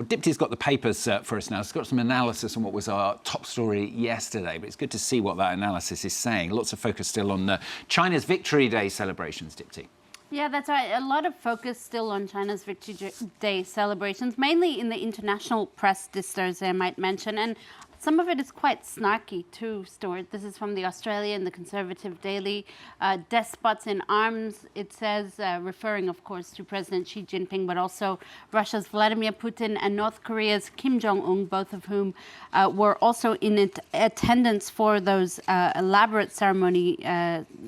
Well, Dipti's got the papers for us now. It's got some analysis on what was our top story yesterday, but it's good to see what that analysis is saying. Lots of focus still on China's Victory Day celebrations, Dipti. Yeah, that's right. A lot of focus still on China's Victory Day celebrations, mainly in the international press this Thursday, I might mention. And some of it is quite snarky too, Stuart. This is from the Australian, the Conservative Daily. Despots in arms, it says, referring, of course, to President Xi Jinping, but also Russia's Vladimir Putin and North Korea's Kim Jong-un, both of whom were also in attendance for those elaborate ceremony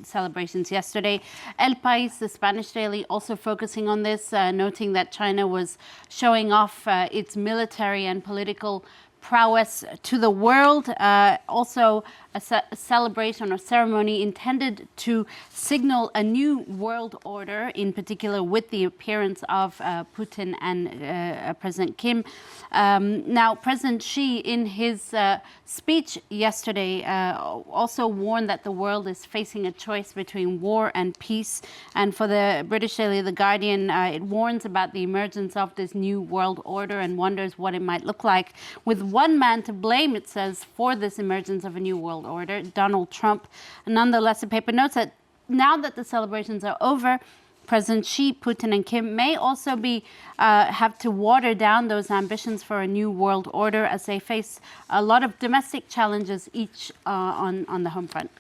celebrations yesterday. El País, the Spanish daily, also focusing on this, noting that China was showing off its military and political prowess to the world. Also a celebration or ceremony intended to signal a new world order, in particular with the appearance of Putin and President Kim. Now, President Xi, in his speech yesterday, also warned that the world is facing a choice between war and peace. And for the British daily, The Guardian, it warns about the emergence of this new world order and wonders what it might look like. With one man to blame, it says, for this emergence of a new world order, Donald Trump. Nonetheless, the paper notes that now that the celebrations are over, President Xi, Putin and Kim may also have to water down those ambitions for a new world order as they face a lot of domestic challenges each on the home front.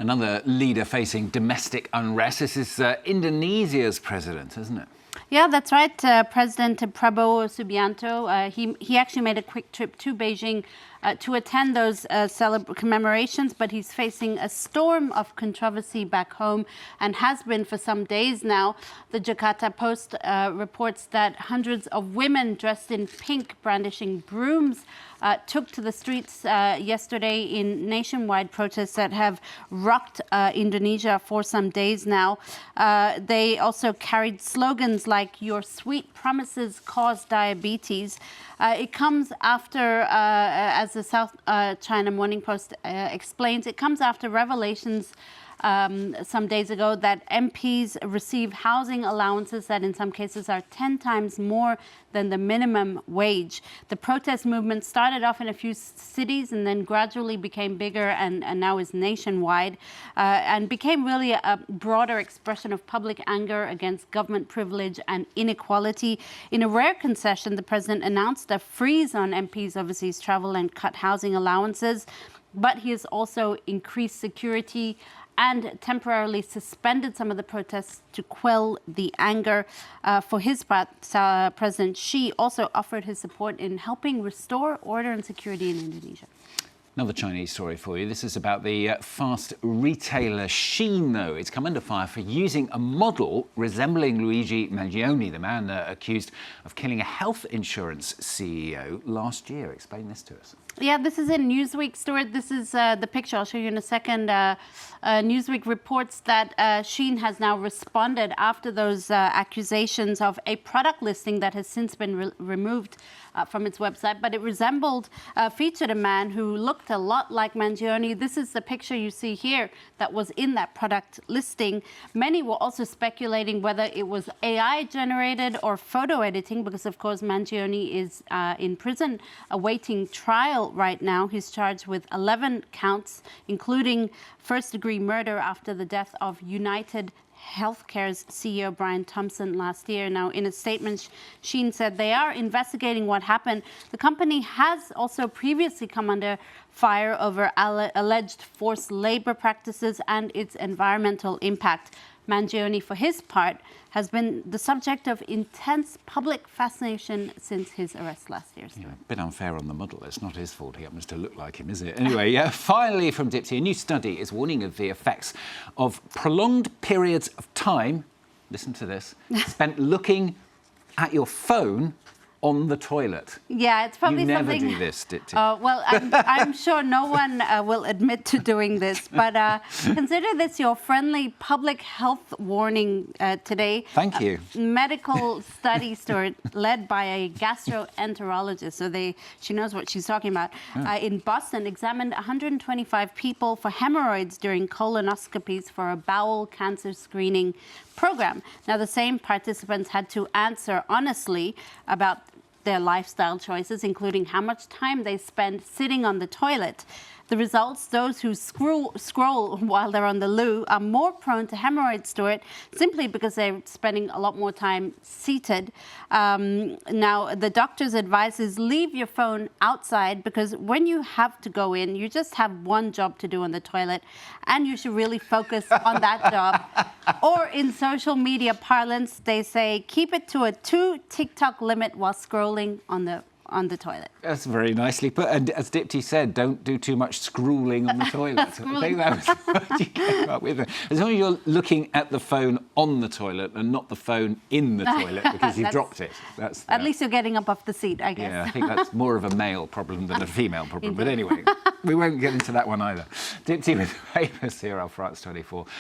Another leader facing domestic unrest. This is Indonesia's president, isn't it? Yeah, that's right. President Prabowo Subianto, he actually made a quick trip to Beijing to attend those commemorations, but he's facing a storm of controversy back home and has been for some days now. The Jakarta Post reports that hundreds of women dressed in pink, brandishing brooms, took to the streets yesterday in nationwide protests that have rocked Indonesia for some days now. They also carried slogans like "Your sweet promises cause diabetes." It comes after, as the South China Morning Post explains, it comes after revelations some days ago that MPs receive housing allowances that in some cases are 10 times more than the minimum wage. The protest movement started off in a few cities and then gradually became bigger and now is nationwide and became really a broader expression of public anger against government privilege and inequality. In a rare concession, the president announced a freeze on MPs' overseas travel and cut housing allowances, but he has also increased security and temporarily suspended some of the protests to quell the anger. For his part, President Xi also offered his support in helping restore order and security in Indonesia. Another Chinese story for you. This is about the fast retailer Shein, though. It's come under fire for using a model resembling Luigi Mangione, the man accused of killing a health insurance CEO last year. Explain this to us. Yeah, this is in Newsweek, Stuart. This is the picture I'll show you in a second. Newsweek reports that Shein has now responded after those accusations of a product listing that has since been removed from its website. But it featured a man who looked a lot like Mangione. This is the picture you see here that was in that product listing. Many were also speculating whether it was AI generated or photo editing, because of course Mangione is in prison awaiting trial right now. He's charged with 11 counts, including first-degree murder after the death of United Healthcare's CEO Brian Thompson last year. Now, in a statement, Shein said they are investigating what happened. The company has also previously come under fire over alleged forced labor practices and its environmental impact. Mangione, for his part, has been the subject of intense public fascination since his arrest last year. Yeah, a bit unfair on the model. It's not his fault he happens to look like him, is it? Anyway, yeah, finally from Dipti, a new study is warning of the effects of prolonged periods of time, listen to this, spent looking at your phone on the toilet. Yeah, it's probably something... You never do this, Dipti. Well, I'm sure no one will admit to doing this, but consider this your friendly public health warning today. Thank you. Medical study, Stuart, led by a gastroenterologist, so she knows what she's talking about, in Boston, examined 125 people for haemorrhoids during colonoscopies for a bowel cancer screening program. Now, the same participants had to answer honestly about their lifestyle choices, including how much time they spend sitting on the toilet. The results, those who scroll while they're on the loo are more prone to hemorrhoids, Stuart, simply because they're spending a lot more time seated. Now, the doctor's advice is leave your phone outside, because when you have to go in, you just have one job to do on the toilet, and you should really focus on that job. Or in social media parlance, they say keep it to a 2 TikTok limit while scrolling on the toilet. That's very nicely put. And as Dipti said, don't do too much scrolling on the toilet. I think that was what you came up with. As long as you're looking at the phone on the toilet and not the phone in the toilet because you've dropped it. At least you're getting up off the seat, I guess. Yeah, I think that's more of a male problem than a female problem. But anyway, we won't get into that one either. Dipti with the papers here on France 24.